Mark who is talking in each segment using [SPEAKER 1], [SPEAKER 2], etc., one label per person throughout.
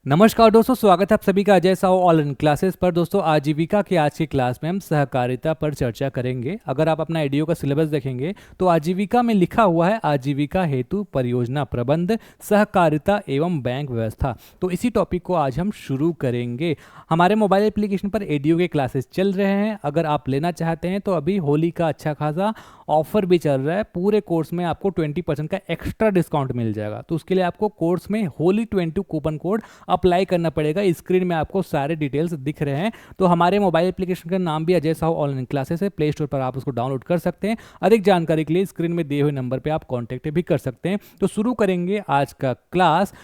[SPEAKER 1] नमस्कार दोस्तों, स्वागत है आप सभी का अजय साहू ऑनलाइन क्लासेस पर। दोस्तों, आजीविका की आज की क्लास में हम सहकारिता पर चर्चा करेंगे। अगर आप अपना एडीओ का सिलेबस देखेंगे तो आजीविका में लिखा हुआ है आजीविका हेतु परियोजना प्रबंध, सहकारिता एवं बैंक व्यवस्था। तो इसी टॉपिक को आज हम शुरू करेंगे। हमारे मोबाइल एप्लीकेशन पर एडीओ के क्लासेस चल रहे हैं। अगर आप लेना चाहते हैं तो अभी होली का अच्छा खासा ऑफर भी चल रहा है। पूरे कोर्स में आपको 20% का एक्स्ट्रा डिस्काउंट मिल जाएगा। तो उसके लिए आपको कोर्स में होली 20 कूपन कोड अप्लाई करना पड़ेगा। स्क्रीन में आपको सारे डिटेल्स दिख रहे हैं। तो हमारे मोबाइल एप्लीकेशन का नाम भी अजय साहू ऑनलाइन क्लासेस है। प्ले स्टोर पर आप उसको डाउनलोड कर सकते हैं। अधिक जानकारी के लिए स्क्रीन में दिए हुए नंबर पे आप कांटेक्ट भी कर सकते हैं। तो शुरू करेंगे आज का क्लास।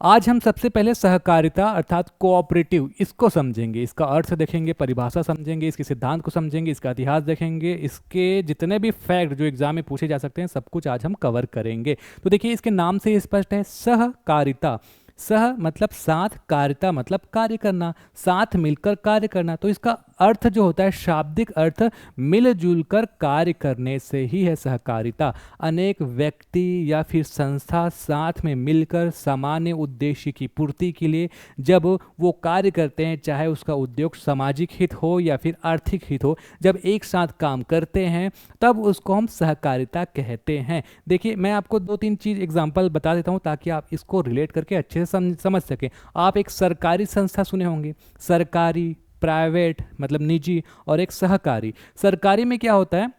[SPEAKER 1] आज हम सबसे पहले सहकारिता अर्थात कोऑपरेटिव इसको समझेंगे, इसका अर्थ देखेंगे, परिभाषा समझेंगे, इसके सिद्धांत को समझेंगे, इसका इतिहास देखेंगे, इसके जितने भी फैक्ट जो एग्जाम में पूछे जा सकते हैं सब कुछ आज हम कवर करेंगे। तो देखिए, इसके नाम से ही स्पष्ट है, सहकारिता। सह मतलब साथ, कारिता मतलब कार्य करना, साथ मिलकर कार्य करना। तो इसका अर्थ जो होता है, शाब्दिक अर्थ मिलजुल कर कार्य करने से ही है सहकारिता। अनेक व्यक्ति या फिर संस्था साथ में मिलकर सामान्य उद्देश्य की पूर्ति के लिए जब वो कार्य करते हैं, चाहे उसका उद्योग सामाजिक हित हो या फिर आर्थिक हित हो, जब एक साथ काम करते हैं तब उसको हम सहकारिता कहते हैं। देखिए, मैं आपको दो तीन चीज एग्जांपल बता देता हूं ताकि आप इसको रिलेट करके अच्छे से समझ सकें। आप एक सरकारी संस्था सुने होंगे, सरकारी, प्राइवेट मतलब निजी, और एक सहकारी। सरकारी में क्या होता है,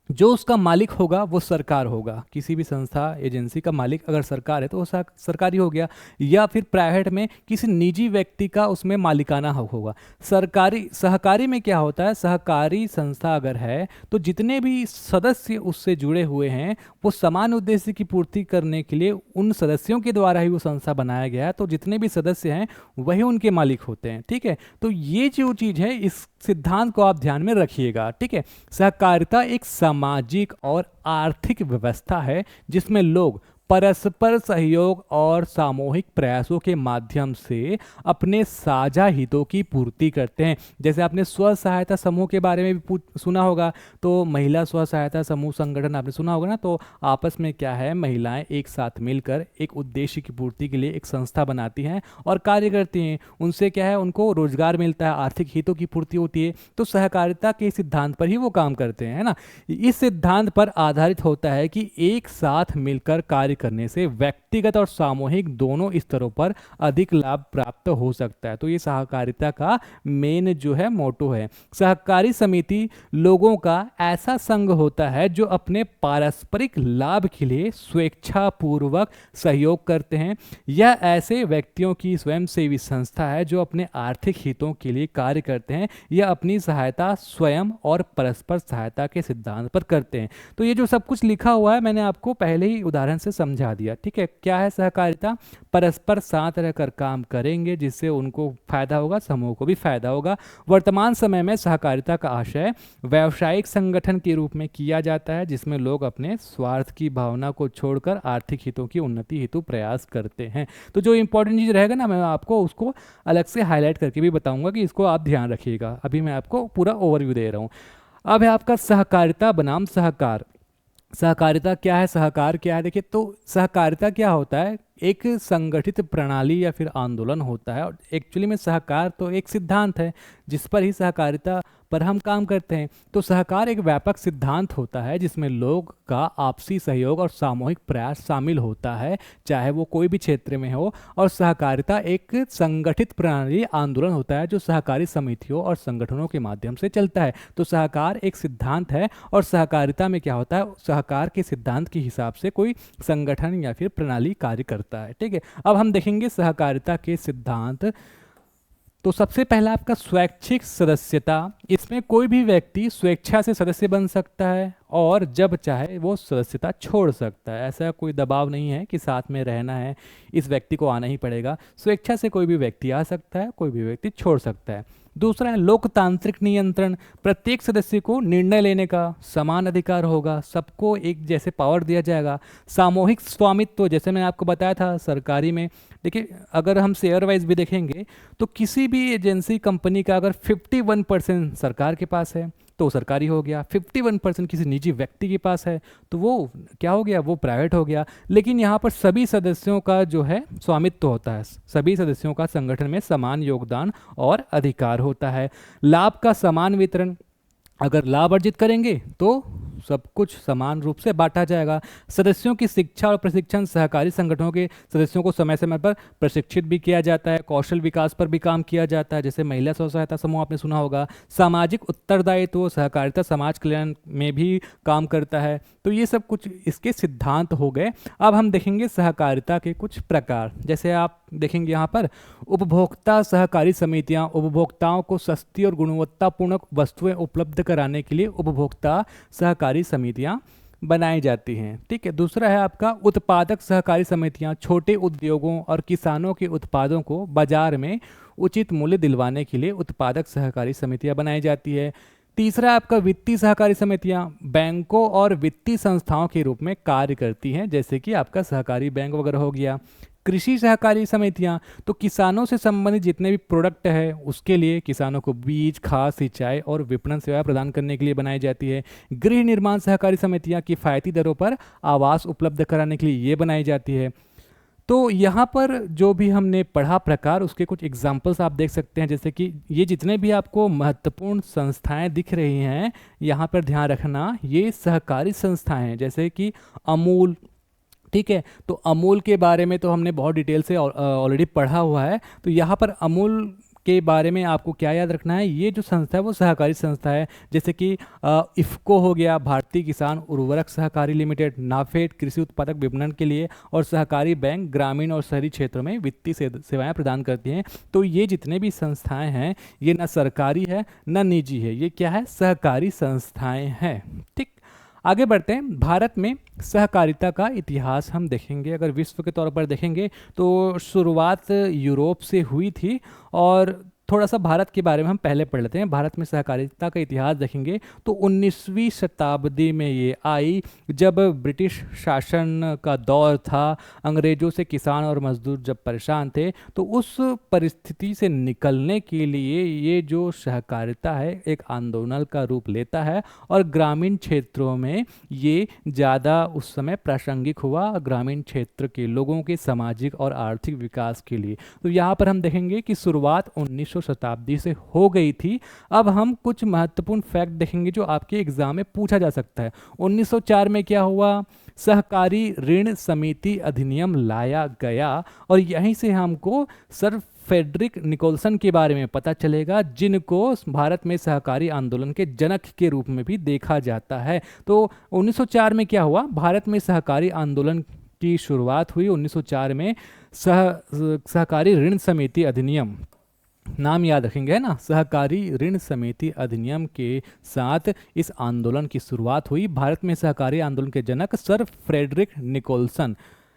[SPEAKER 1] जो उसका मालिक होगा वो सरकार होगा। किसी भी संस्था एजेंसी का मालिक अगर सरकार है तो वो सरकारी हो गया। या फिर प्राइवेट में किसी निजी व्यक्ति का उसमें मालिकाना हक होगा। सरकारी सहकारी में क्या होता है, सहकारी संस्था अगर है तो जितने भी सदस्य उससे जुड़े हुए हैं वो समान उद्देश्य की पूर्ति करने के लिए उन सदस्यों के द्वारा ही वो संस्था बनाया गया है। तो जितने भी सदस्य हैं वही उनके मालिक होते हैं। ठीक है, तो ये जो चीज़ है इस सिद्धांत को आप ध्यान में रखिएगा। ठीक है, सहकारिता एक सामाजिक और आर्थिक व्यवस्था है जिसमें लोग परस्पर सहयोग और सामूहिक प्रयासों के माध्यम से अपने साझा हितों की पूर्ति करते हैं। जैसे आपने स्व सहायता समूह के बारे में भी सुना होगा। तो महिला स्व सहायता समूह संगठन आपने सुना होगा ना। तो आपस में क्या है, महिलाएं एक साथ मिलकर एक उद्देश्य की पूर्ति के लिए एक संस्था बनाती हैं और कार्य करती हैं। उनसे क्या है, उनको रोजगार मिलता है, आर्थिक हितों की पूर्ति होती है। तो सहकारिता के सिद्धांत पर ही वो काम करते हैं, है ना। इस सिद्धांत पर आधारित होता है कि एक साथ मिलकर कार्य करने से व्यक्तिगत और सामूहिक दोनों स्तरों पर अधिक लाभ प्राप्त हो सकता है। तो ये सहकारिता का मेन जो है मोटो है। सहकारी समिति लोगों का ऐसा संघ होता है जो अपने पारस्परिक लाभ के लिए स्वेच्छापूर्वक सहयोग करते हैं। यह ऐसे व्यक्तियों की स्वयंसेवी संस्था है जो अपने आर्थिक हितों के लिए कार्य करते हैं या अपनी सहायता स्वयं और परस्पर सहायता के सिद्धांत पर करते हैं। तो ये जो सब कुछ लिखा हुआ है मैंने आपको पहले ही उदाहरण से समझा दिया। ठीक है, क्या है सहकारिता, परस्पर साथ रहकर काम करेंगे जिससे उनको फायदा होगा, समूह को भी फायदा होगा। वर्तमान समय में सहकारिता का आशय व्यावसायिक संगठन के रूप में किया जाता है जिसमें लोग अपने स्वार्थ की भावना को छोड़कर आर्थिक हितों की उन्नति हेतु प्रयास करते हैं। तो जो इंपॉर्टेंट चीज रहेगा ना, मैं आपको उसको अलग से हाईलाइट करके भी बताऊंगा कि इसको आप ध्यान रखिएगा। अभी मैं आपको पूरा ओवरव्यू दे रहा हूँ। अब है आपका सहकारिता बनाम सहकार। सहकारिता क्या है, सहकार क्या है। देखिए, तो सहकारिता क्या होता है, एक संगठित प्रणाली या फिर आंदोलन होता है। और एक्चुअली में सहकार तो एक सिद्धांत है जिस पर ही सहकारिता पर हम काम करते हैं। तो सहकार एक व्यापक सिद्धांत होता है जिसमें लोग का आपसी सहयोग और सामूहिक प्रयास शामिल होता है, चाहे वो कोई भी क्षेत्र में हो। और सहकारिता एक संगठित प्रणाली आंदोलन होता है जो सहकारी समितियों और संगठनों के माध्यम से चलता है। तो सहकार एक सिद्धांत है और सहकारिता में क्या होता है, सहकार के सिद्धांत के हिसाब से कोई संगठन या फिर प्रणाली कार्य करता है। ठीक है, अब हम देखेंगे सहकारिता के सिद्धांत। तो सबसे पहला आपका स्वैच्छिक सदस्यता। इसमें कोई भी व्यक्ति स्वेच्छा से सदस्य बन सकता है और जब चाहे वो सदस्यता छोड़ सकता है। ऐसा कोई दबाव नहीं है कि साथ में रहना है, इस व्यक्ति को आना ही पड़ेगा। स्वेच्छा से कोई भी व्यक्ति आ सकता है, कोई भी व्यक्ति छोड़ सकता है। दूसरा है लोकतांत्रिक नियंत्रण। प्रत्येक सदस्य को निर्णय लेने का समान अधिकार होगा, सबको एक जैसे पावर दिया जाएगा। सामूहिक स्वामित्व, जैसे मैंने आपको बताया था सरकारी में। देखिए, अगर हम शेयर वाइज भी देखेंगे तो किसी भी एजेंसी कंपनी का अगर 51% सरकार के पास है, तो सरकारी हो गया, 51% किसी निजी व्यक्ति के पास है तो वो क्या हो गया, वो प्राइवेट हो गया। लेकिन यहाँ पर सभी सदस्यों का जो है स्वामित्व होता है, सभी सदस्यों का संगठन में समान योगदान और अधिकार होता है। लाभ का समान वितरण, अगर लाभ अर्जित करेंगे तो सब कुछ समान रूप से बांटा जाएगा। सदस्यों की शिक्षा और प्रशिक्षण, सहकारी संगठनों के सदस्यों को समय समय पर प्रशिक्षित भी किया जाता है, कौशल विकास पर भी काम किया जाता है, जैसे महिला स्व सहायता समूह आपने सुना होगा। सामाजिक उत्तरदायित्व, सहकारिता समाज कल्याण में भी काम करता है। तो ये सब कुछ इसके सिद्धांत हो गए। अब हम देखेंगे सहकारिता के कुछ प्रकार, जैसे आप देखेंगे यहाँ पर उपभोक्ता सहकारी समितियाँ उपभोक्ताओं को सस्ती और गुणवत्तापूर्ण वस्तुएं उपलब्ध कराने के लिए उपभोक्ता सहकारी समितियाँ बनाई जाती हैं। ठीक है। दूसरा है आपका उत्पादक सहकारी समितियाँ छोटे उद्योगों और किसानों के उत्पादों को बाजार में उचित मूल्य दिलवाने के लिए उत्पादक सहकारी समितियाँ बनाई जाती है। तीसरा आपका वित्तीय सहकारी समितियाँ बैंकों और वित्तीय संस्थाओं के रूप में कार्य करती हैं, जैसे कि आपका सहकारी बैंक वगैरह हो गया। कृषि सहकारी समितियाँ तो किसानों से संबंधित जितने भी प्रोडक्ट है उसके लिए किसानों को बीज, खाद, सिंचाई और विपणन सेवा प्रदान करने के लिए बनाई जाती है। गृह निर्माण सहकारी समितियाँ किफ़ायती दरों पर आवास उपलब्ध कराने के लिए ये बनाई जाती है। तो यहाँ पर जो भी हमने पढ़ा प्रकार, उसके कुछ एग्जाम्पल्स आप देख सकते हैं, जैसे कि ये जितने भी आपको महत्वपूर्ण संस्थाएं दिख रही हैं यहाँ पर ध्यान रखना, ये सहकारी संस्थाएं हैं, जैसे कि अमूल। ठीक है। तो अमूल के बारे में तो हमने बहुत डिटेल से ऑलरेडी पढ़ा हुआ है। तो यहाँ पर अमूल के बारे में आपको क्या याद रखना है, ये जो संस्था है वो सहकारी संस्था है, जैसे कि इफ़को हो गया, भारतीय किसान उर्वरक सहकारी लिमिटेड, नाफेड कृषि उत्पादक विपणन के लिए, और सहकारी बैंक ग्रामीण और शहरी क्षेत्रों में वित्तीय सेवाएं प्रदान करती हैं। तो ये जितने भी संस्थाएं हैं ये ना सरकारी है ना निजी है, ये क्या है, सहकारी संस्थाएं हैं। ठीक। आगे बढ़ते हैं। भारत में सहकारिता का इतिहास हम देखेंगे, अगर विश्व के तौर पर देखेंगे तो शुरुआत यूरोप से हुई थी, और थोड़ा सा भारत के बारे में हम पहले पढ़ लेते हैं। भारत में सहकारिता का इतिहास देखेंगे तो 19वीं शताब्दी में ये आई, जब ब्रिटिश शासन का दौर था, अंग्रेज़ों से किसान और मजदूर जब परेशान थे, तो उस परिस्थिति से निकलने के लिए ये जो सहकारिता है एक आंदोलन का रूप लेता है, और ग्रामीण क्षेत्रों में ये ज़्यादा उस समय प्रासंगिक हुआ, ग्रामीण क्षेत्र के लोगों के सामाजिक और आर्थिक विकास के लिए। तो यहाँ पर हम देखेंगे कि शुरुआत 19वीं शताब्दी से हो गई थी। अब हम कुछ महत्वपूर्ण फैक्ट देखेंगे जो आपके एग्जाम में पूछा जा सकता है। 1904 में क्या हुआ, सहकारी ऋण समिति अधिनियम लाया गया, और यहीं से हमको सर फ्रेडरिक निकोलसन के बारे में पता चलेगा, जिनको भारत में सहकारी आंदोलन के जनक के रूप में भी देखा जाता है। तो 1904 में क्या हुआ, भारत में सहकारी आंदोलन की शुरुआत हुई। 1904 में सहकारी ऋण समिति अधिनियम, नाम याद रखेंगे है ना, सहकारी ऋण समिति अधिनियम के साथ इस आंदोलन की शुरुआत हुई। भारत में सहकारी आंदोलन के जनक सर फ्रेडरिक निकोलसन,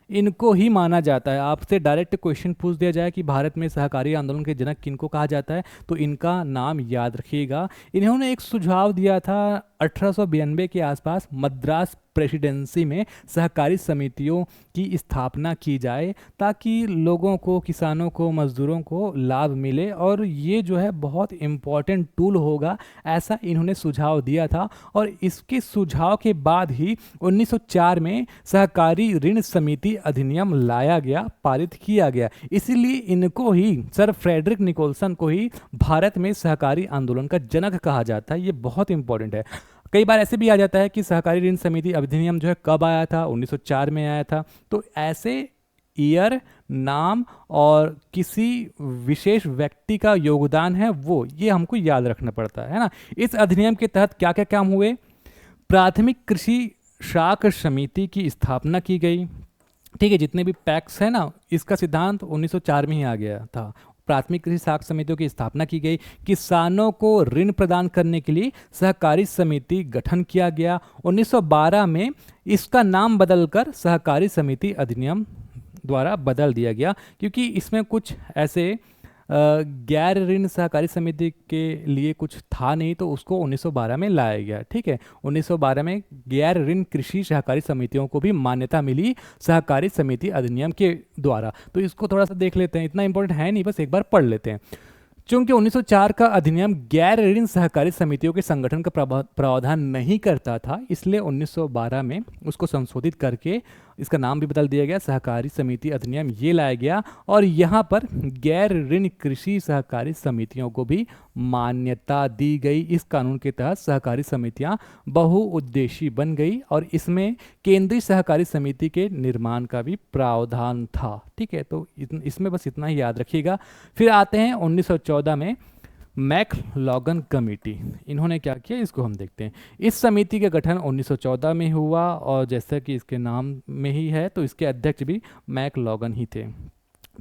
[SPEAKER 1] इनको ही माना जाता है। आपसे डायरेक्ट क्वेश्चन पूछ दिया जाए कि भारत में सहकारी आंदोलन के जनक किनको कहा जाता है, तो इनका नाम याद रखिएगा। इन्होंने एक सुझाव दिया था 1892 के आसपास, मद्रास प्रेसिडेंसी में सहकारी समितियों की स्थापना की जाए, ताकि लोगों को, किसानों को, मजदूरों को लाभ मिले, और ये जो है बहुत इम्पॉर्टेंट टूल होगा, ऐसा इन्होंने सुझाव दिया था। और इसके सुझाव के बाद ही 1904 में सहकारी ऋण समिति अधिनियम लाया गया, पारित किया गया। इसीलिए इनको ही, सर फ्रेडरिक निकोलसन को ही भारत में सहकारी आंदोलन का जनक कहा जाता है। ये बहुत इंपॉर्टेंट है। कई बार ऐसे भी आ जाता है कि सहकारी ऋण समिति अधिनियम जो है कब आया था, 1904 में आया था। तो ऐसे ईयर, नाम और किसी विशेष व्यक्ति का योगदान है वो, ये हमको याद रखना पड़ता है ना। इस अधिनियम के तहत क्या क्या काम हुए, प्राथमिक कृषि शाख समिति की स्थापना की गई। ठीक है। जितने भी पैक्स है ना, इसका सिद्धांत 1904 में ही आ गया था। प्राथमिक कृषि साख समितियों की स्थापना की गई। किसानों को ऋण प्रदान करने के लिए सहकारी समिति गठन किया गया। 1912 में इसका नाम बदलकर सहकारी समिति अधिनियम द्वारा बदल दिया गया, क्योंकि इसमें कुछ ऐसे गैर ऋण सहकारी समिति के लिए कुछ था नहीं, तो उसको 1912 में लाया गया। ठीक है। 1912 में गैर ऋण कृषि सहकारी समितियों को भी मान्यता मिली सहकारी समिति अधिनियम के द्वारा। तो इसको थोड़ा सा देख लेते हैं, इतना इंपॉर्टेंट है नहीं, बस एक बार पढ़ लेते हैं। चूंकि 1904 का अधिनियम गैर ऋण सहकारी समितियों के संगठन का प्रावधान नहीं करता था, इसलिए 1912 में उसको संशोधित करके इसका नाम भी बदल दिया गया, सहकारी समिति अधिनियम ये लाया गया। और यहाँ पर गैर ऋण कृषि सहकारी समितियों को भी मान्यता दी गई। इस कानून के तहत सहकारी समितियाँ बहुउद्देशीय बन गई और इसमें केंद्रीय सहकारी समिति के निर्माण का भी प्रावधान था। ठीक है, तो इसमें बस इतना ही याद रखिएगा। फिर आते हैं 1914 में मैकलॉगन कमेटी। इन्होंने क्या किया, इसको हम देखते हैं। इस समिति का गठन 1914 में हुआ और जैसा कि इसके नाम में ही है, तो इसके अध्यक्ष भी मैकलॉगन ही थे।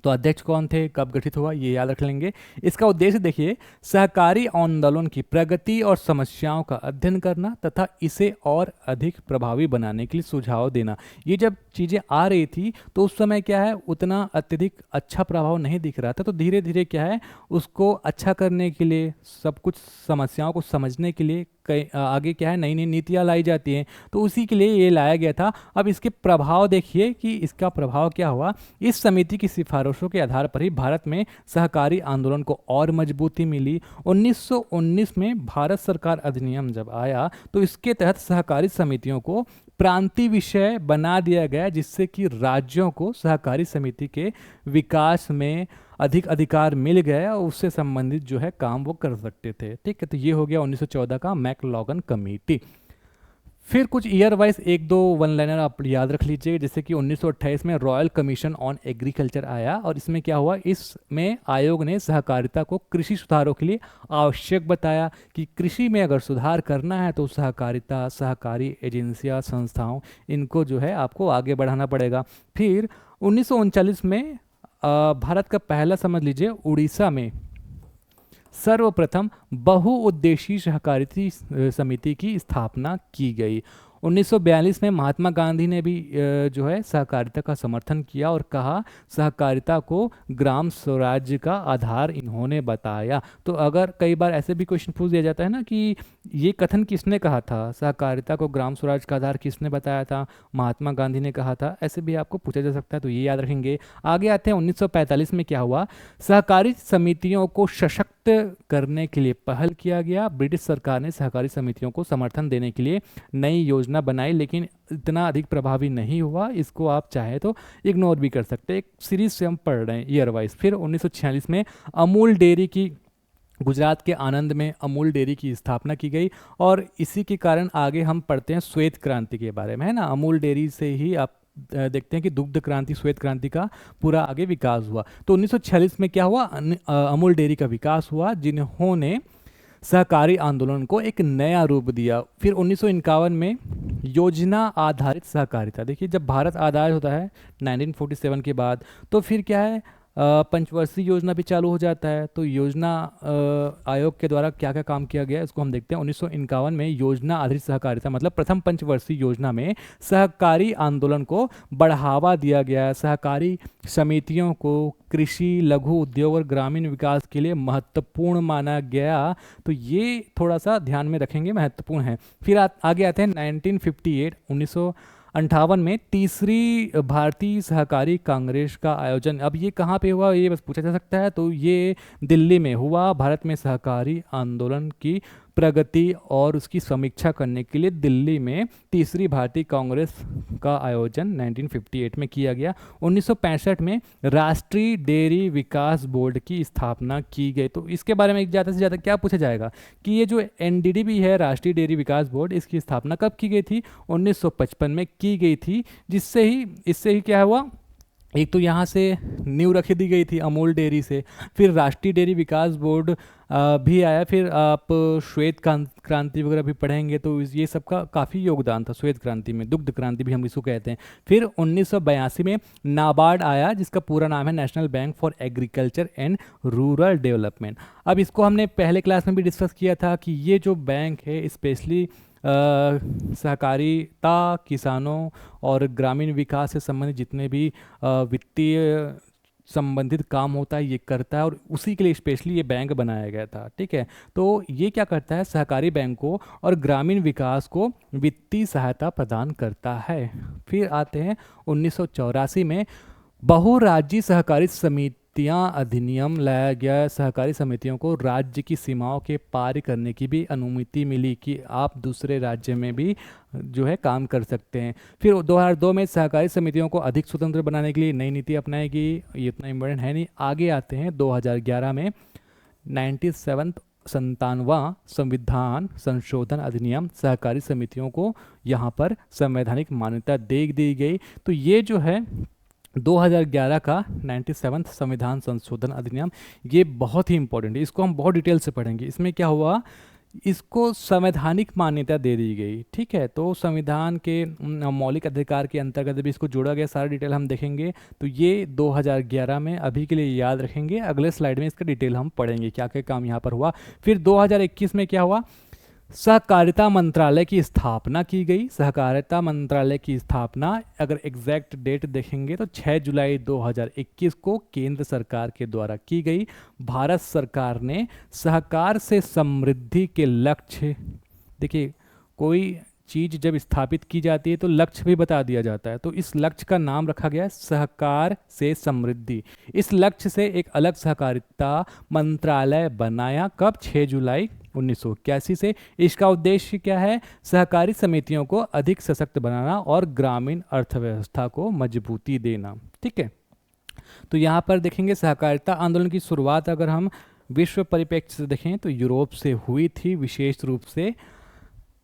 [SPEAKER 1] तो अध्यक्ष कौन थे, कब गठित हुआ, ये याद रख लेंगे। इसका उद्देश्य देखिए, सहकारी आंदोलन की प्रगति और समस्याओं का अध्ययन करना तथा इसे और अधिक प्रभावी बनाने के लिए सुझाव देना। ये जब चीज़ें आ रही थी तो उस समय क्या है, उतना अत्यधिक अच्छा प्रभाव नहीं दिख रहा था, तो धीरे धीरे क्या है, उसको अच्छा करने के लिए, सब कुछ समस्याओं को समझने के लिए आगे क्या है, नई नई नीतियाँ लाई जाती हैं, तो उसी के लिए ये लाया गया था। अब इसके प्रभाव देखिए कि इसका प्रभाव क्या हुआ। इस समिति की सिफारिशों के आधार पर ही भारत में सहकारी आंदोलन को और मजबूती मिली। 1919 में भारत सरकार अधिनियम जब आया तो इसके तहत सहकारी समितियों को प्रांतीय विषय बना दिया गया, जिससे कि राज्यों को सहकारी समिति के विकास में अधिक अधिकार मिल गए और उससे संबंधित जो है काम वो कर सकते थे। ठीक है, तो ये हो गया 1914 का मैकलॉगन कमेटी। फिर कुछ ईयर वाइज एक दो वन लाइनर आप याद रख लीजिए, जैसे कि 1928 में रॉयल कमीशन ऑन एग्रीकल्चर आया और इसमें क्या हुआ, इसमें आयोग ने सहकारिता को कृषि सुधारों के लिए आवश्यक बताया कि कृषि में अगर सुधार करना है तो सहकारिता, सहकारी एजेंसियां, संस्थाओं, इनको जो है आपको आगे बढ़ाना पड़ेगा। फिर 1939 में भारत का पहला, समझ लीजिए, उड़ीसा में सर्वप्रथम बहुउद्देशीय सहकारी समिति की स्थापना की गई। 1942 में महात्मा गांधी ने भी जो है सहकारिता का समर्थन किया और कहा, सहकारिता को ग्राम स्वराज्य का आधार इन्होंने बताया। तो अगर कई बार ऐसे भी क्वेश्चन पूछ दिया जाता है ना कि ये कथन किसने कहा था, सहकारिता को ग्राम स्वराज का आधार किसने बताया था, महात्मा गांधी ने कहा था, ऐसे भी आपको पूछा जा सकता है, तो ये याद रखेंगे। आगे आते हैं 1945 में क्या हुआ, सहकारी समितियों को सशक्त करने के लिए पहल किया गया। ब्रिटिश सरकार ने सहकारी समितियों को समर्थन देने के लिए नई योजना बनाई, लेकिन इतना अधिक प्रभावी नहीं हुआ। इसको आप चाहे तो इग्नोर भी कर सकते हैं, एक सीरीज से हम पढ़ रहे हैं ईयर वाइज। फिर 1946 में अमूल डेयरी की, गुजरात के आनंद में अमूल डेयरी की स्थापना की गई और इसी के कारण आगे हम पढ़ते हैं श्वेत क्रांति के बारे में, है ना। अमूल डेयरी से ही आप देखते हैं कि दुग्ध क्रांति, श्वेत क्रांति का पूरा आगे विकास हुआ। तो 1946 में क्या हुआ, अमूल डेयरी का विकास हुआ, जिन्होंने सहकारी आंदोलन को एक नया रूप दिया। फिर 1951 में योजना आधारित सहकारिता, देखिए जब भारत आज़ाद होता है 1947 के बाद, तो फिर क्या है, पंचवर्षीय योजना भी चालू हो जाता है। तो योजना आयोग के द्वारा क्या क्या काम किया गया, इसको हम देखते हैं। 1951 में योजना आधारित सहकारिता मतलब प्रथम पंचवर्षीय योजना में सहकारी आंदोलन को बढ़ावा दिया गया। सहकारी समितियों को कृषि, लघु उद्योग और ग्रामीण विकास के लिए महत्वपूर्ण माना गया। तो ये थोड़ा सा ध्यान में रखेंगे, महत्वपूर्ण है। फिर आगे आते हैं 1958, 1958 में तीसरी भारतीय सहकारी कांग्रेस का आयोजन। अब ये कहाँ पे हुआ, ये बस पूछा जा सकता है, तो ये दिल्ली में हुआ। भारत में सहकारी आंदोलन की प्रगति और उसकी समीक्षा करने के लिए दिल्ली में तीसरी भारतीय कांग्रेस का आयोजन 1958 में किया गया। 1965 में राष्ट्रीय डेयरी विकास बोर्ड की स्थापना की गई। तो इसके बारे में ज़्यादा से ज़्यादा क्या पूछा जाएगा कि ये जो एनडीडीबी है, राष्ट्रीय डेयरी विकास बोर्ड, इसकी स्थापना कब की गई थी, 1955 में की गई थी। इससे ही क्या हुआ, एक तो यहाँ से नींव रख दी गई थी अमूल डेयरी से, फिर राष्ट्रीय डेयरी विकास बोर्ड भी आया। फिर आप श्वेत क्रांति वगैरह भी पढ़ेंगे, तो ये सब का काफ़ी योगदान था श्वेत क्रांति में, दुग्ध क्रांति भी हम इसको कहते हैं। फिर 1982 में नाबार्ड आया, जिसका पूरा नाम है national bank for agriculture and rural development. अब इसको हमने पहले क्लास में भी डिस्कस किया था कि ये जो बैंक है स्पेशली सहकारिता, किसानों और ग्रामीण विकास से संबंधित जितने भी वित्तीय संबंधित काम होता है ये करता है, और उसी के लिए स्पेशली ये बैंक बनाया गया था। ठीक है, तो ये क्या करता है, सहकारी बैंकों और ग्रामीण विकास को वित्तीय सहायता प्रदान करता है। फिर आते हैं 1984 में बहुराज्यीय सहकारी समिति समितियां अधिनियम लाया गया। सहकारी समितियों को राज्य की सीमाओं के पार करने की भी अनुमति मिली कि आप दूसरे राज्य में भी जो है काम कर सकते हैं। फिर 2002 में सहकारी समितियों को अधिक स्वतंत्र बनाने के लिए नई नीति अपनाई गई। ये इतना इम्पोर्टेंट है नहीं, आगे आते हैं। 2011 में 97 संतानवां संविधान संशोधन अधिनियम सहकारी समितियों को यहाँ पर संवैधानिक मान्यता दे दी गई। तो ये जो है 2011 का 97 संविधान संशोधन अधिनियम, ये बहुत ही इंपॉर्टेंट है, इसको हम बहुत डिटेल से पढ़ेंगे। इसमें क्या हुआ, इसको संवैधानिक मान्यता दे दी गई। ठीक है, तो संविधान के मौलिक अधिकार के अंतर्गत भी इसको जोड़ा गया, सारा डिटेल हम देखेंगे। तो ये 2011 में, अभी के लिए याद रखेंगे, अगले स्लाइड में इसका डिटेल हम पढ़ेंगे क्या क्या काम यहाँ पर हुआ। फिर 2021 में क्या हुआ, सहकारिता मंत्रालय की स्थापना की गई। सहकारिता मंत्रालय की स्थापना अगर एग्जैक्ट डेट देखेंगे तो 6 जुलाई 2021 को केंद्र सरकार के द्वारा की गई। भारत सरकार ने सहकार से समृद्धि के लक्ष्य, देखिए कोई चीज़ जब स्थापित की जाती है तो लक्ष्य भी बता दिया जाता है, तो इस लक्ष्य का नाम रखा गया है सहकार से समृद्धि। इस लक्ष्य से एक अलग सहकारिता मंत्रालय बनाया, कब, 6 जुलाई 1981 से। इसका उद्देश्य क्या है, सहकारी समितियों को अधिक सशक्त बनाना और ग्रामीण अर्थव्यवस्था को मजबूती देना। ठीक है, तो यहाँ पर देखेंगे सहकारिता आंदोलन की शुरुआत अगर हम विश्व परिप्रेक्ष्य से देखें तो यूरोप से हुई थी, विशेष रूप से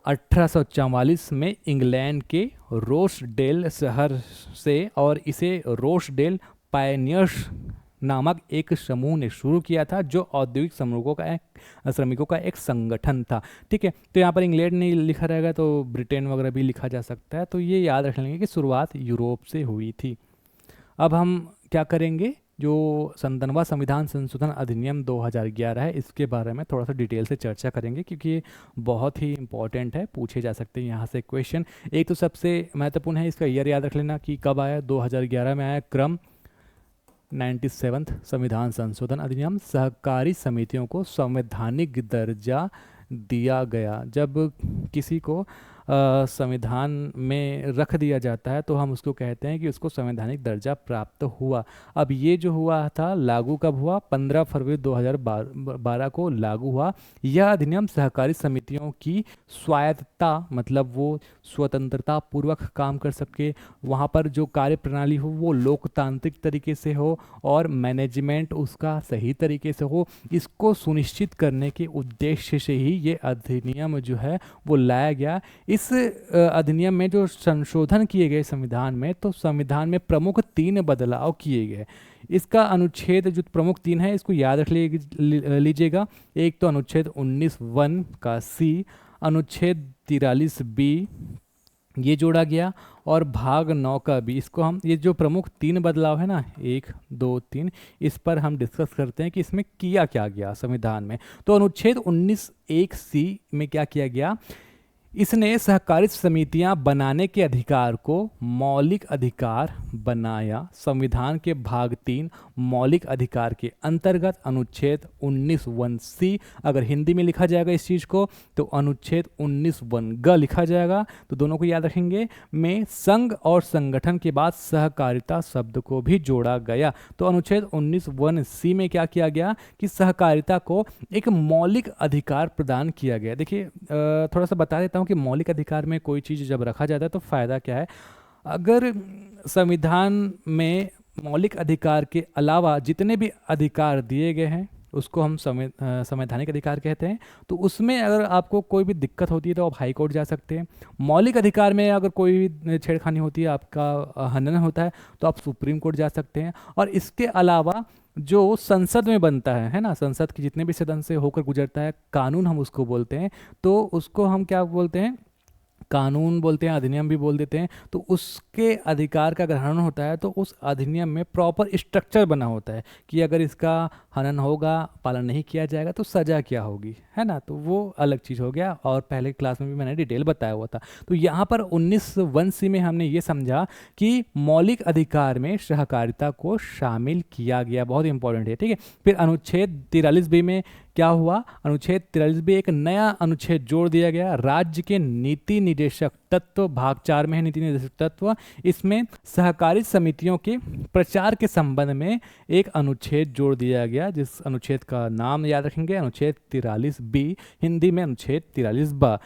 [SPEAKER 1] 1844 में इंग्लैंड के रोचडेल शहर से, और इसे रोचडेल पायनियर्स नामक एक समूह ने शुरू किया था, जो औद्योगिक श्रमिकों का एक संगठन था। ठीक है, तो यहाँ पर इंग्लैंड नहीं लिखा रहेगा तो ब्रिटेन वगैरह भी लिखा जा सकता है, तो ये याद रख लेंगे कि शुरुआत यूरोप से हुई थी। अब हम क्या करेंगे, जो 97वां संविधान संशोधन अधिनियम 2011 है, इसके बारे में थोड़ा सा डिटेल से चर्चा करेंगे, क्योंकि ये बहुत ही इंपॉर्टेंट है, पूछे जा सकते हैं यहाँ से क्वेश्चन। एक तो सबसे महत्वपूर्ण है, इसका ईयर याद रख लेना कि कब आया, 2011 में आया। क्रम 97वां संविधान संशोधन अधिनियम, सहकारी समितियों को संवैधानिक दर्जा दिया गया। जब किसी को संविधान में रख दिया जाता है तो हम उसको कहते हैं कि उसको संवैधानिक दर्जा प्राप्त हुआ। अब ये जो हुआ था, लागू कब हुआ, 15 फरवरी 2012 को लागू हुआ। यह अधिनियम सहकारी समितियों की स्वायत्तता, मतलब वो स्वतंत्रता पूर्वक काम कर सके, वहाँ पर जो कार्य प्रणाली हो वो लोकतांत्रिक तरीके से हो और मैनेजमेंट उसका सही तरीके से हो, इसको सुनिश्चित करने के उद्देश्य से ही ये अधिनियम जो है वो लाया गया। इस अधिनियम में जो संशोधन किए गए संविधान में, तो संविधान में प्रमुख 3 बदलाव किए गए। इसका अनुच्छेद जो प्रमुख 3 है, इसको याद रख लीजिएगा। एक तो अनुच्छेद 19(1) का सी, अनुच्छेद 43(b) ये जोड़ा गया, और भाग 9 का भी। इसको हम, ये जो प्रमुख 3 बदलाव है ना, 1, 2, 3, इस पर हम डिस्कस करते हैं कि इसमें किया क्या गया संविधान में। तो अनुच्छेद 19(1) में क्या किया गया, इसने सहकारी समितियां बनाने के अधिकार को मौलिक अधिकार बनाया। संविधान के भाग 3 मौलिक अधिकार के अंतर्गत अनुच्छेद 19(1) अगर हिंदी में लिखा जाएगा इस चीज़ को तो अनुच्छेद 19(1) लिखा जाएगा, तो दोनों को याद रखेंगे। में संघ और संगठन के बाद सहकारिता शब्द को भी जोड़ा गया। तो अनुच्छेद 19(1) में क्या किया गया कि सहकारिता को एक मौलिक अधिकार प्रदान किया गया। देखिए थोड़ा सा बता देता हूँ कि मौलिक अधिकार में कोई चीज़ जब रखा जाता है तो फ़ायदा क्या है। अगर संविधान में मौलिक अधिकार के अलावा जितने भी अधिकार दिए गए हैं उसको हम संवैधानिक अधिकार कहते हैं, तो उसमें अगर आपको कोई भी दिक्कत होती है तो आप हाई कोर्ट जा सकते हैं। मौलिक अधिकार में अगर कोई भी छेड़खानी होती है, आपका हनन होता है, तो आप सुप्रीम कोर्ट जा सकते हैं। और इसके अलावा जो संसद में बनता है ना, संसद के जितने भी सदन से होकर गुजरता है, कानून हम उसको बोलते हैं, तो उसको हम क्या बोलते हैं, कानून बोलते हैं, अधिनियम भी बोल देते हैं। तो उसके अधिकार का अगर हनन होता है तो उस अधिनियम में प्रॉपर स्ट्रक्चर बना होता है कि अगर इसका हनन होगा, पालन नहीं किया जाएगा तो सज़ा क्या होगी, है ना। तो वो अलग चीज़ हो गया, और पहले क्लास में भी मैंने डिटेल बताया हुआ था। तो यहाँ पर 19(1) में हमने ये समझा कि मौलिक अधिकार में सहकारिता को शामिल किया गया, बहुत इंपॉर्टेंट है। ठीक है, फिर अनुच्छेद 43(b) में क्या हुआ, अनुच्छेद 43(b) एक नया अनुच्छेद जोड़ दिया गया। राज्य के नीति निर्देशक तत्व, भाग 4 में है नीति निर्देशक तत्व। इसमें सहकारी समितियों के प्रचार के संबंध में एक अनुच्छेद जोड़ दिया गया, जिस अनुच्छेद का नाम याद रखेंगे, अनुच्छेद 43B, हिंदी में अनुच्छेद 43B।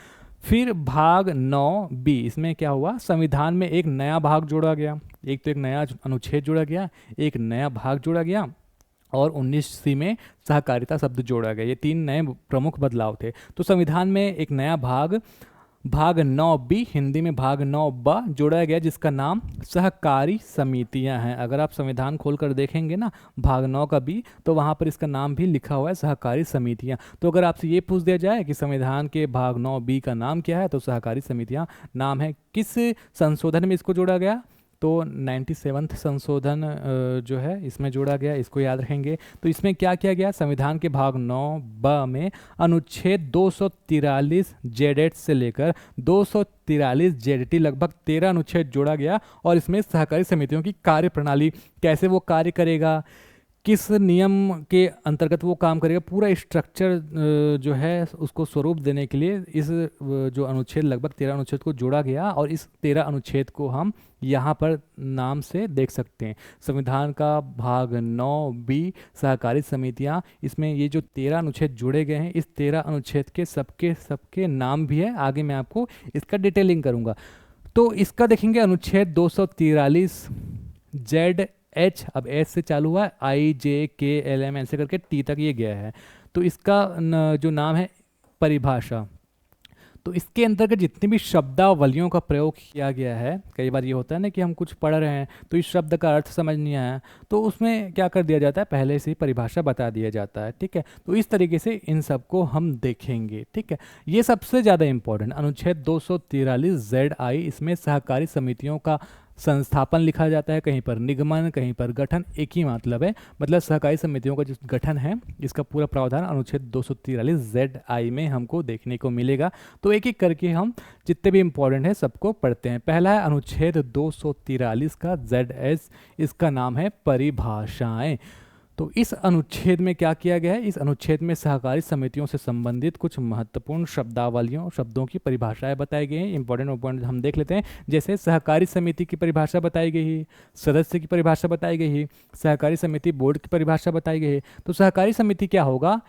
[SPEAKER 1] फिर भाग 9B, इसमें क्या हुआ, संविधान में एक नया भाग जोड़ा गया, एक तो एक नया अनुच्छेद जोड़ा गया, एक नया भाग जोड़ा गया, और 19C में सहकारिता शब्द जोड़ा गया। ये 3 नए प्रमुख बदलाव थे। तो संविधान में एक नया भाग 9B, हिंदी में भाग 9B जोड़ा गया, जिसका नाम सहकारी समितियां हैं। अगर आप संविधान खोलकर देखेंगे ना, भाग 9 का B, तो वहाँ पर इसका नाम भी लिखा हुआ है, सहकारी समितियां। तो अगर आपसे ये पूछ दिया जाए कि संविधान के भाग 9B का नाम क्या है, तो सहकारी समितियां नाम है। किस संशोधन में इसको जोड़ा गया, तो 97वां संशोधन जो है इसमें जोड़ा गया, इसको याद रखेंगे। तो इसमें क्या किया गया, संविधान के भाग 9B में अनुच्छेद 243 जेड से लेकर 243 जेड लगभग 13 अनुच्छेद जोड़ा गया, और इसमें सहकारी समितियों की कार्य प्रणाली, कैसे वो कार्य करेगा, किस नियम के अंतर्गत वो काम करेगा, पूरा स्ट्रक्चर जो है उसको स्वरूप देने के लिए इस जो अनुच्छेद, लगभग 13 अनुच्छेद को जोड़ा गया। और इस 13 अनुच्छेद को हम यहाँ पर नाम से देख सकते हैं, संविधान का भाग 9B सहकारी समितियाँ। इसमें ये जो 13 अनुच्छेद जोड़े गए हैं, इस 13 अनुच्छेद के सबके नाम भी है, आगे मैं आपको इसका डिटेलिंग करूँगा। तो इसका देखेंगे अनुच्छेद 243 जेड एच, अब एच से चालू हुआ है, IJKLM ऐसे करके T तक ये गया है। तो इसका जो नाम है परिभाषा, तो इसके अंतर्गत जितनी भी शब्दावलियों का प्रयोग किया गया है, कई बार ये होता है ना कि हम कुछ पढ़ रहे हैं तो इस शब्द का अर्थ समझ नहीं आया, तो उसमें क्या कर दिया जाता है, पहले से ही परिभाषा बता दिया जाता है। ठीक है, तो इस तरीके से इन सबको हम देखेंगे। ठीक है, ये सबसे ज़्यादा इंपॉर्टेंट अनुच्छेद 243 ZI, इसमें सहकारी समितियों का संस्थापन लिखा जाता है, कहीं पर निगमन, कहीं पर गठन, एक ही मतलब है। मतलब सहकारी समितियों का जो गठन है, इसका पूरा प्रावधान अनुच्छेद 243 ZI में हमको देखने को मिलेगा। तो एक एक करके हम जितने भी इंपॉर्टेंट है सबको पढ़ते हैं। पहला है अनुच्छेद 243 का ZS, इसका नाम है परिभाषाएं। तो इस अनुच्छेद में क्या किया गया है, इस अनुच्छेद में सहकारी समितियों से संबंधित कुछ महत्वपूर्ण शब्दावलियों, शब्दों की परिभाषाएं बताई गई हैं। इंपॉर्टेंट हम देख लेते हैं, जैसे सहकारी समिति की परिभाषा बताई गई है, सदस्य की परिभाषा बताई गई है, सहकारी समिति बोर्ड की परिभाषा बताई गई है। तो सहकारी समिति क्या होगा,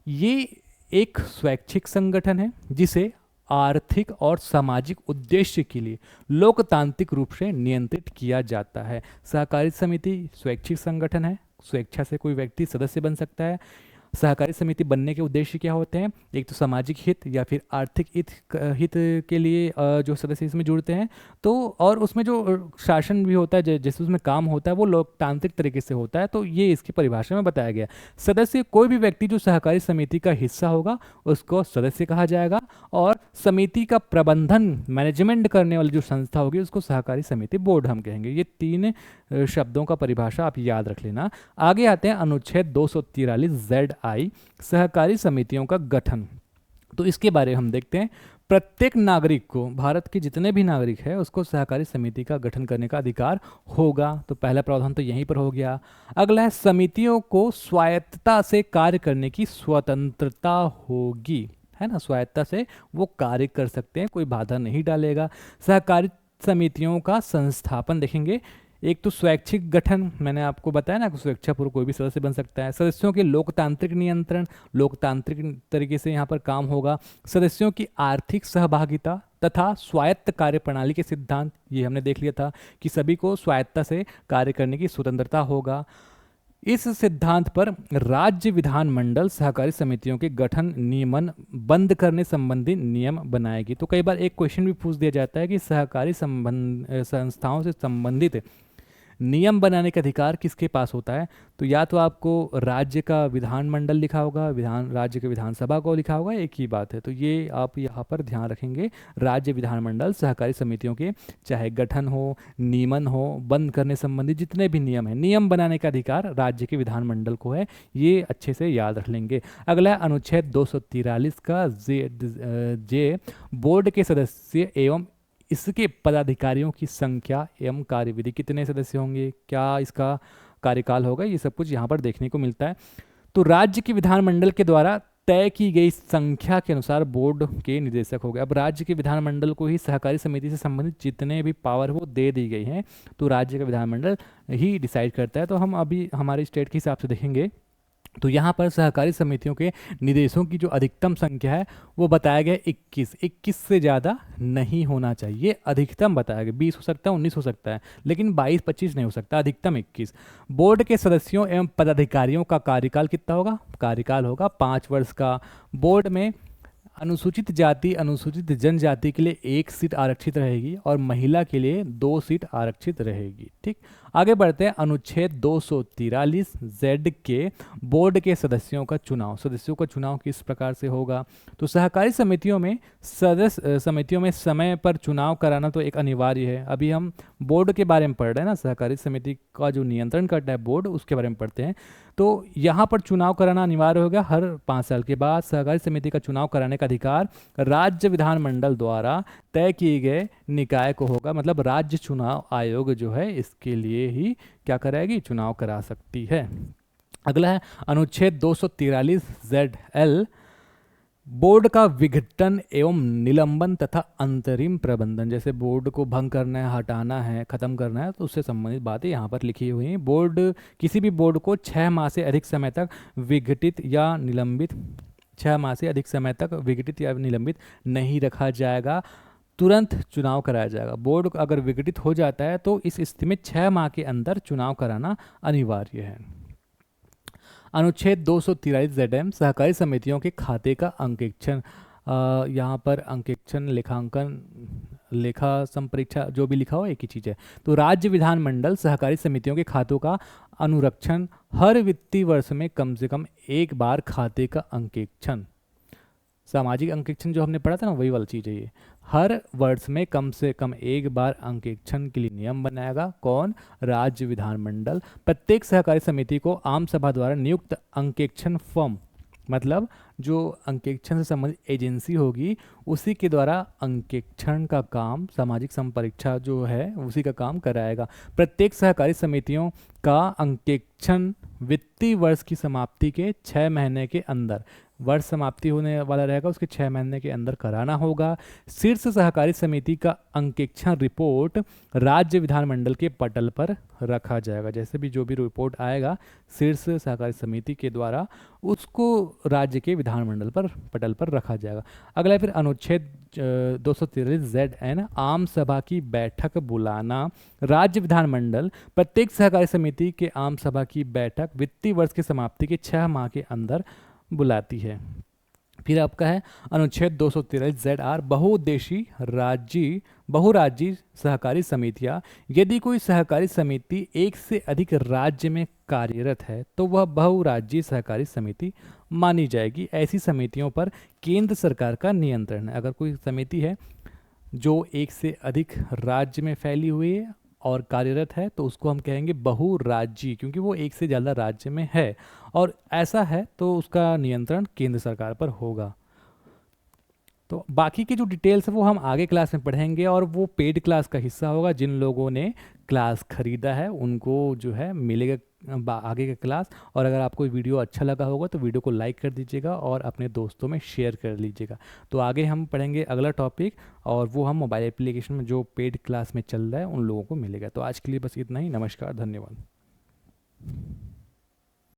[SPEAKER 1] ये एक स्वैच्छिक संगठन है जिसे आर्थिक और सामाजिक उद्देश्य के लिए लोकतांत्रिक रूप से नियंत्रित किया जाता है। सहकारी समिति स्वैच्छिक संगठन है, स्वेच्छा से कोई व्यक्ति सदस्य बन सकता है। सहकारी समिति बनने के उद्देश्य क्या होते हैं, एक तो सामाजिक हित या फिर आर्थिक हित के लिए जो सदस्य इसमें जुड़ते हैं, तो और उसमें जो शासन भी होता है, जैसे उसमें काम होता है, वो लोकतांत्रिक तरीके से होता है। तो ये इसकी परिभाषा में बताया गया। सदस्य कोई भी व्यक्ति जो सहकारी समिति का हिस्सा होगा उसको सदस्य कहा जाएगा, और समिति का प्रबंधन, मैनेजमेंट करने वाली जो संस्था होगी उसको सहकारी समिति बोर्ड हम कहेंगे। ये 3 शब्दों का परिभाषा आप याद रख लेना। आगे आते हैं अनुच्छेद 243 ZI, सहकारी समितियों का गठन। तो इसके बारे में हम देखते हैं। प्रत्येक नागरिक को, भारत के जितने भी नागरिक है, उसको सहकारी समिति का गठन करने का अधिकार होगा। तो पहला प्रावधान तो यहीं पर हो गया। अगला है, समितियों को स्वायत्तता से कार्य करने की स्वतंत्रता होगी, है ना, स्वायत्तता से वो कार्य कर सकते हैं, कोई बाधा नहीं डालेगा। सहकारी समितियों का संस्थापन देखेंगे, एक तो स्वैच्छिक गठन, मैंने आपको बताया ना, स्वेच्छापूर्वक कोई भी सदस्य बन सकता है। सदस्यों के लोकतांत्रिक नियंत्रण, लोकतांत्रिक तरीके से यहाँ पर काम होगा। सदस्यों की आर्थिक सहभागिता तथा स्वायत्त कार्य प्रणाली के सिद्धांत, ये हमने देख लिया था कि सभी को स्वायत्तता से कार्य करने की स्वतंत्रता होगा। इस सिद्धांत पर राज्य विधानमंडल सहकारी समितियों के गठन, नियमन, बंद करने संबंधी नियम बनाएगी। तो कई बार एक क्वेश्चन भी पूछ दिया जाता है कि सहकारी संस्थाओं से संबंधित नियम बनाने का अधिकार किसके पास होता है, तो या तो आपको राज्य का विधानमंडल लिखा होगा, राज्य के विधानसभा को लिखा होगा, एक ही बात है। तो ये आप यहाँ पर ध्यान रखेंगे, राज्य विधानमंडल सहकारी समितियों के चाहे गठन हो, नियमन हो, बंद करने संबंधी जितने भी नियम हैं, नियम बनाने का अधिकार राज्य के विधानमंडल को है, ये अच्छे से याद रख लेंगे। अगला है अनुच्छेद 243 का जे, बोर्ड के सदस्य एवं इसके पदाधिकारियों की संख्या एवं कार्यविधि, कितने सदस्य होंगे, क्या इसका कार्यकाल होगा, ये सब कुछ यहाँ पर देखने को मिलता है। तो राज्य के विधानमंडल के द्वारा तय की गई संख्या के अनुसार बोर्ड के निदेशक हो गए। अब राज्य के विधानमंडल को ही सहकारी समिति से संबंधित जितने भी पावर वो दे दी गई हैं, तो राज्य का विधानमंडल ही डिसाइड करता है। तो हम अभी हमारे स्टेट के हिसाब से देखेंगे तो यहाँ पर सहकारी समितियों के निदेशों की जो अधिकतम संख्या है वो बताया गया 21। 21 से ज़्यादा नहीं होना चाहिए, अधिकतम बताया गया। 20 हो सकता है, 19 हो सकता है, लेकिन 22-25 नहीं हो सकता, अधिकतम 21। बोर्ड के सदस्यों एवं पदाधिकारियों का कार्यकाल कितना होगा? कार्यकाल होगा 5 वर्ष का। बोर्ड में अनुसूचित जाति अनुसूचित जनजाति के लिए 1 सीट आरक्षित रहेगी और महिला के लिए 2 सीट आरक्षित रहेगी। ठीक, आगे बढ़ते हैं। अनुच्छेद 243 जेड के बोर्ड के सदस्यों का चुनाव किस प्रकार से होगा? तो सहकारी समितियों में समय पर चुनाव कराना तो एक अनिवार्य है। अभी हम बोर्ड के बारे में पढ़ रहे हैं ना, सहकारी समिति का जो नियंत्रण करता है बोर्ड, उसके बारे में पढ़ते हैं। तो यहाँ पर चुनाव कराना अनिवार्य होगा हर 5 साल के बाद। सहकारी समिति का चुनाव कराने का अधिकार राज्य विधानमंडल द्वारा तय किए गए निकाय को होगा। मतलब राज्य चुनाव आयोग जो है इसके लिए ही क्या कराएगी? चुनाव करा सकती है। अगला है अनुच्छेद 243 ZL बोर्ड का विघटन एवं निलंबन तथा अंतरिम प्रबंधन। जैसे बोर्ड को भंग करना है, हटाना है, खत्म करना है, तो उससे संबंधित बातें यहाँ पर लिखी हुई हैं। किसी भी बोर्ड को 6 माह से अधिक समय तक विघटित या निलंबित 6 माह से अधिक समय तक विघटित या निलंबित नहीं रखा जाएगा, तुरंत चुनाव कराया जाएगा। बोर्ड अगर विघटित हो जाता है तो इस स्थिति में 6 माह के अंदर चुनाव कराना अनिवार्य है। अनुच्छेद 243 ZM सहकारी समितियों के खाते का अंकेक्षण। यहाँ पर अंकेक्षण, लेखांकन, लेखा संपरीक्षा जो भी लिखा हो एक ही चीज़ है। तो राज्य विधानमंडल सहकारी समितियों के खातों का अनुरक्षण हर वित्तीय वर्ष में कम से कम एक बार खाते का अंकेक्षण, सामाजिक अंकेक्षण जो हमने पढ़ा था ना, वही वाली चीज़ है ये। हर वर्ष में कम से कम एक बार अंकेक्षण के लिए नियम बनाएगा। कौन? राज्य विधानमंडल। प्रत्येक सहकारी समिति को आम सभा द्वारा नियुक्त अंकेक्षण फर्म, मतलब जो अंकेक्षण से संबंधित एजेंसी होगी उसी के द्वारा अंकेक्षण का काम, सामाजिक संपरीक्षा जो है उसी का काम कराएगा। प्रत्येक सहकारी समितियों का अंकेक्षण वित्तीय वर्ष की समाप्ति के 6 महीने के अंदर, वर्ष समाप्ति होने वाला रहेगा उसके 6 महीने के अंदर कराना होगा। शीर्ष सहकारी समिति का अंकेक्षण रिपोर्ट राज्य विधानमंडल के पटल पर रखा जाएगा। जैसे भी जो भी रिपोर्ट आएगा शीर्ष सहकारी समिति के द्वारा, उसको राज्य के विधानमंडल पर पटल पर रखा जाएगा। अगला फिर अनुच्छेद 243 ZN आम सभा की बैठक बुलाना। राज्य विधानमंडल प्रत्येक सहकारी समिति के आम सभा की बैठक वित्तीय वर्ष की समाप्ति के 6 माह के अंदर बुलाती है। फिर आपका है अनुच्छेद 243 ZR बहुराज्यीय सहकारी समितियां। यदि कोई सहकारी समिति एक से अधिक राज्य में कार्यरत है तो वह बहुराज्यीय सहकारी समिति मानी जाएगी। ऐसी समितियों पर केंद्र सरकार का नियंत्रण है। अगर कोई समिति है जो एक से अधिक राज्य में फैली हुई है और कार्यरत है तो उसको हम कहेंगे बहुराज्यीय, क्योंकि वो एक से ज़्यादा राज्य में है और ऐसा है तो उसका नियंत्रण केंद्र सरकार पर होगा। तो बाकी की जो डिटेल्स है वो हम आगे क्लास में पढ़ेंगे और वो पेड क्लास का हिस्सा होगा। जिन लोगों ने क्लास खरीदा है उनको जो है मिलेगा आगे का क्लास। और अगर आपको वीडियो अच्छा लगा होगा तो वीडियो को लाइक कर दीजिएगा और अपने दोस्तों में शेयर कर लीजिएगा। तो आगे हम पढ़ेंगे अगला टॉपिक और वो हम मोबाइल एप्लीकेशन में जो पेड क्लास में चल रहा है उन लोगों को मिलेगा। तो आज के लिए बस इतना ही। नमस्कार, धन्यवाद।